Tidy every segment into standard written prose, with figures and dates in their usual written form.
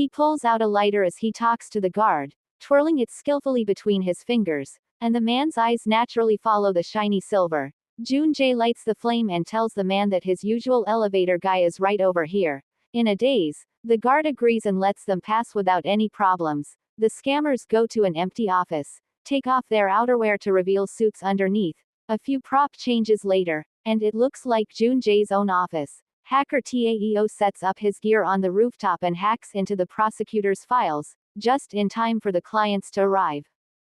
He pulls out a lighter as he talks to the guard, twirling it skillfully between his fingers, and the man's eyes naturally follow the shiny silver. Junjae lights the flame and tells the man that his usual elevator guy is right over here. In a daze, the guard agrees and lets them pass without any problems. The scammers go to an empty office, take off their outerwear to reveal suits underneath. A few prop changes later, and it looks like Junjae's own office. Hacker Taeo sets up his gear on the rooftop and hacks into the prosecutor's files, just in time for the clients to arrive.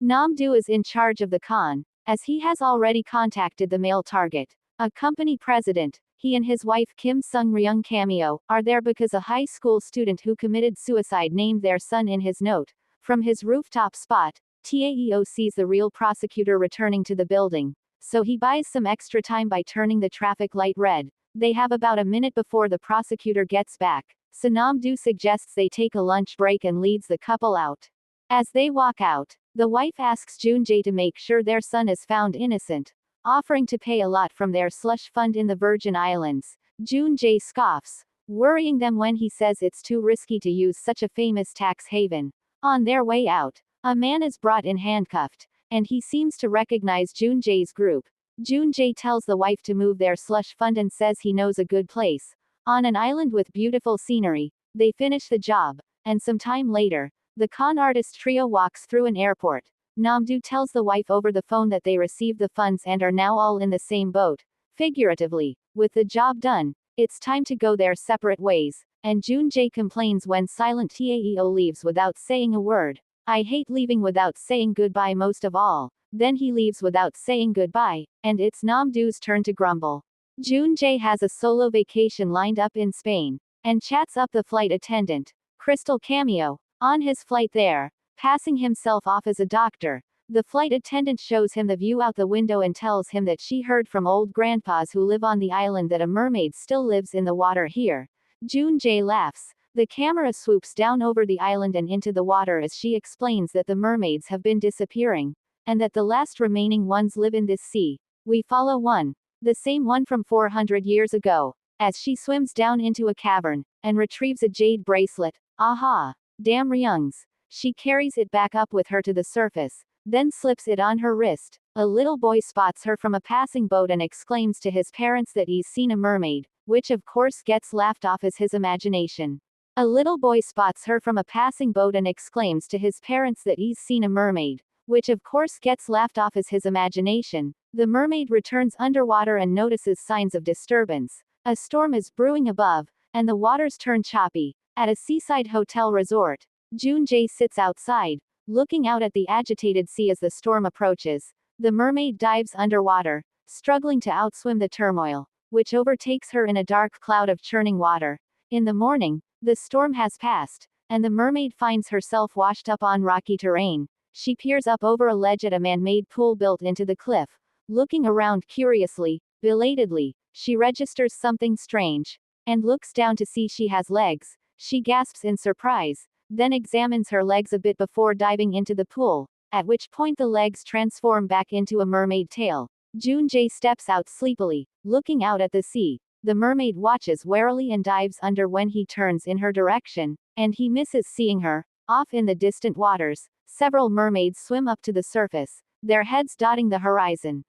Namdoo is in charge of the con, as he has already contacted the male target. A company president, he and his wife Kim Sung-ryung cameo, are there because a high school student who committed suicide named their son in his note. From his rooftop spot, Taeo sees the real prosecutor returning to the building, so he buys some extra time by turning the traffic light red. They have about a minute before the prosecutor gets back, so Namdoo suggests they take a lunch break and leads the couple out. As they walk out, the wife asks Junjae to make sure their son is found innocent, offering to pay a lot from their slush fund in the Virgin Islands. Junjae scoffs, worrying them when he says it's too risky to use such a famous tax haven. On their way out, a man is brought in handcuffed, and he seems to recognize Junjae's group. Junjae tells the wife to move their slush fund and says he knows a good place. On an island with beautiful scenery, they finish the job, and some time later, the con artist trio walks through an airport. Namdoo tells the wife over the phone that they received the funds and are now all in the same boat. Figuratively, with the job done, it's time to go their separate ways, and Junjae complains when silent Taeo leaves without saying a word. I hate leaving without saying goodbye most of all. Then he leaves without saying goodbye, and it's Namdoo's turn to grumble. Junjae has a solo vacation lined up in Spain, and chats up the flight attendant, Crystal cameo. On his flight there, passing himself off as a doctor, the flight attendant shows him the view out the window and tells him that she heard from old grandpas who live on the island that a mermaid still lives in the water here. Junjae laughs. The camera swoops down over the island and into the water as she explains that the mermaids have been disappearing, and that the last remaining ones live in this sea. We follow one, the same one from 400 years ago, as she swims down into a cavern, and retrieves a jade bracelet. Aha! Damn Ryungs. She carries it back up with her to the surface, then slips it on her wrist. A little boy spots her from a passing boat and exclaims to his parents that he's seen a mermaid, which of course gets laughed off as his imagination. A little boy spots her from a passing boat and exclaims to his parents that he's seen a mermaid, which of course gets laughed off as his imagination. The mermaid returns underwater and notices signs of disturbance. A storm is brewing above, and the waters turn choppy. At a seaside hotel resort, Junjae sits outside, looking out at the agitated sea as the storm approaches. The mermaid dives underwater, struggling to outswim the turmoil, which overtakes her in a dark cloud of churning water. In the morning, the storm has passed, and the mermaid finds herself washed up on rocky terrain. She peers up over a ledge at a man-made pool built into the cliff. Looking around curiously, belatedly, she registers something strange, and looks down to see she has legs. She gasps in surprise, then examines her legs a bit before diving into the pool, at which point the legs transform back into a mermaid tail. Junjae steps out sleepily, looking out at the sea. The mermaid watches warily and dives under when he turns in her direction, and he misses seeing her. Off in the distant waters, several mermaids swim up to the surface, their heads dotting the horizon.